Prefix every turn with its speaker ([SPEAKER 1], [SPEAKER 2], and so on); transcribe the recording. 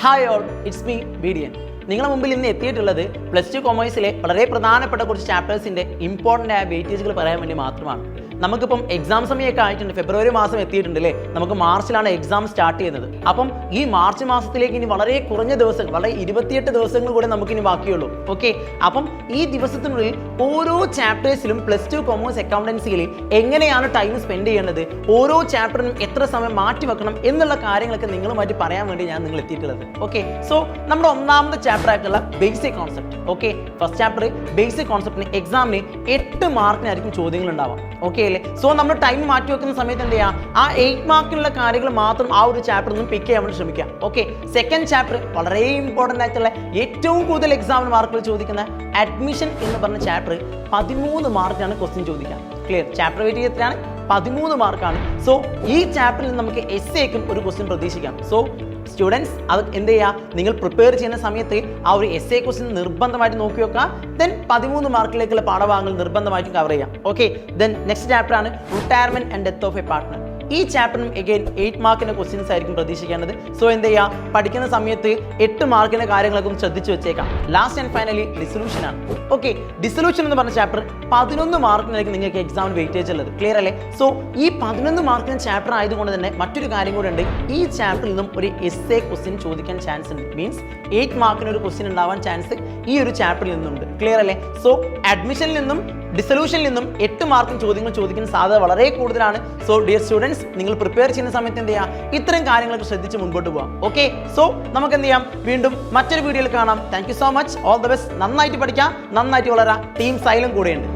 [SPEAKER 1] Hi all, it's me ബീഡിയൻ. നിങ്ങളുടെ മുമ്പിൽ ഇന്ന് എത്തിയിട്ടുള്ളത് +2 കൊമേഴ്സിലെ വളരെ പ്രധാനപ്പെട്ട കുറച്ച് ചാപ്റ്റേഴ്സിൻ്റെ ഇമ്പോർട്ടൻ്റ് ആയ വെയിറ്റേജുകൾ പറയാൻ വേണ്ടി മാത്രമാണ്. നമുക്കിപ്പം എക്സാം സമയമൊക്കെ ആയിട്ടുണ്ട്. ഫെബ്രുവരി മാസം എത്തിയിട്ടുണ്ട് അല്ലേ? നമുക്ക് മാർച്ചിലാണ് എക്സാം സ്റ്റാർട്ട് ചെയ്യുന്നത്. അപ്പം ഈ മാർച്ച് മാസത്തിലേക്ക് ഇനി വളരെ കുറഞ്ഞ ദിവസങ്ങൾ, വളരെ 28 ദിവസങ്ങൾ കൂടെ നമുക്കിനി ബാക്കിയുള്ളൂ. ഓക്കെ, അപ്പം ഈ ദിവസത്തിനുള്ളിൽ ഓരോ ചാപ്റ്റേഴ്സിലും +2 കൊമേഴ്സ് അക്കൗണ്ടൻസിയിൽ എങ്ങനെയാണ് ടൈം സ്പെൻഡ് ചെയ്യേണ്ടത്, ഓരോ ചാപ്റ്ററിനും എത്ര സമയം മാറ്റി വെക്കണം എന്നുള്ള കാര്യങ്ങളൊക്കെ നിങ്ങളുമായിട്ട് പറയാൻ വേണ്ടി ഞാൻ നിങ്ങൾ എത്തിയിട്ടുള്ളത്. ഓക്കെ, സോ നമ്മുടെ ഒന്നാമത്തെ ചാപ്റ്റർ ആയിട്ടുള്ള basic concept. Okay, first chapter basic കോൺസെപ്റ്റിന് എക്സാമിന് 8 മാർക്കിനായിരിക്കും ചോദ്യങ്ങൾ ഉണ്ടാവാം. ഓക്കെ അല്ലേ? സോ നമ്മൾ ടൈം മാറ്റി വെക്കുന്ന സമയത്ത് എന്ത് ചെയ്യുക, ആ 8 മാർക്കിനുള്ള കാര്യങ്ങൾ മാത്രം ആ ഒരു ചാപ്റ്ററിൽ നിന്നും പിക്ക് ചെയ്യാൻ വേണ്ടി ശ്രമിക്കുക. ഓക്കെ, സെക്കൻഡ് ചാപ്റ്റർ വളരെ ഇമ്പോർട്ടൻ്റ് ആയിട്ടുള്ള ഏറ്റവും കൂടുതൽ എക്സാമിന് മാർക്കുകൾ ചോദിക്കുന്ന അഡ്മിഷൻ എന്ന് പറഞ്ഞ ചാപ്റ്റർ 13 മാർക്കിനാണ് ക്വസ്റ്റ്യൻ ചോദിക്കുക. ക്ലിയർ? ചാപ്റ്റർ വെയിറ്റ് എത്രയാണ്? 13 മാർക്കാണ്. സോ ഈ ചാപ്റ്ററിൽ നമുക്ക് എസ്സേക്കും ഒരു ക്വസ്റ്റ്യൻ പ്രതീക്ഷിക്കാം. സോ സ്റ്റുഡൻസ് അത് എന്ത് ചെയ്യുക, നിങ്ങൾ പ്രിപ്പയർ ചെയ്യുന്ന സമയത്ത് ആ ഒരു എസ്സേ ക്വസ്റ്റ്യൻ നിർബന്ധമായിട്ട് നോക്കി വെക്കുക. ദെൻ 13 മാർക്കിലേക്കുള്ള പാഠഭാഗങ്ങൾ നിർബന്ധമായിട്ടും കവർ ചെയ്യാം. ഓക്കെ, ദെൻ നെക്സ്റ്റ് ചാപ്റ്റർ ആണ് retirement and death of A partner. ഈ ചാപ്റ്ററിനും എഗെയിൻ 8 മാർക്കിന്റെ ക്വസ്റ്റ്യൻസ് ആയിരിക്കും പ്രതീക്ഷിക്കേണ്ടത്. സോ എന്ത് ചെയ്യുക, പഠിക്കുന്ന സമയത്ത് 8 മാർക്കിന്റെ കാര്യങ്ങളൊക്കെ ഒന്ന് ശ്രദ്ധിച്ചു വെച്ചേക്കാം. ലാസ്റ്റ് ആൻഡ് ഫൈനലി ഡിസൊല്യൂഷൻ ആണ്. ഓക്കെ, ഡിസൊല്യൂഷൻ എന്ന് പറഞ്ഞ ചാപ്റ്റർ 11 മാർക്കിനായിരിക്കും നിങ്ങൾക്ക് എക്സാമിന് വെയിറ്റേജ് ഉള്ളത്. ക്ലിയർ അല്ലേ? സോ ഈ 11 മാർക്കിന് ചാപ്റ്റർ ആയതുകൊണ്ട് തന്നെ മറ്റൊരു കാര്യം കൂടെ ഉണ്ട്, ഈ ചാപ്റ്ററിൽ നിന്നും ഒരു എസ്സേ ക്വസ്റ്റ്യൻ ചോദിക്കാൻ ചാൻസ് ഉണ്ട്. മീൻസ് 8 മാർക്കിന് ഒരു ക്വസ്റ്റ്യൻ ഉണ്ടാവാൻ ചാൻസ് ഈ ഒരു ചാപ്റ്ററിൽ നിന്നുണ്ട്. ക്ലിയർ അല്ലേ? സോ അഡ്മിഷനിൽ നിന്നും ഡിസൊല്യൂഷനിൽ നിന്നും 8 മാർക്കും ചോദ്യങ്ങൾ ചോദിക്കുന്ന സാധ്യത വളരെ കൂടുതലാണ്. സോ ഡിയർ സ്റ്റുഡൻസ്, നിങ്ങൾ പ്രിപ്പയർ ചെയ്യുന്ന സമയത്ത് എന്ത് ചെയ്യുക, ഇത്തരം കാര്യങ്ങളൊക്കെ ശ്രദ്ധിച്ച് മുൻപോട്ട് പോകാം. ഓക്കെ, സോ നമുക്ക് എന്ത് ചെയ്യാം, വീണ്ടും മറ്റൊരു വീഡിയോയിൽ കാണാം. Thank you so much, all the best. നന്നായിട്ട് പഠിക്കാം, നന്നായിട്ട് വളരാം. ടീം സൈലം കൂടെയുണ്ട്.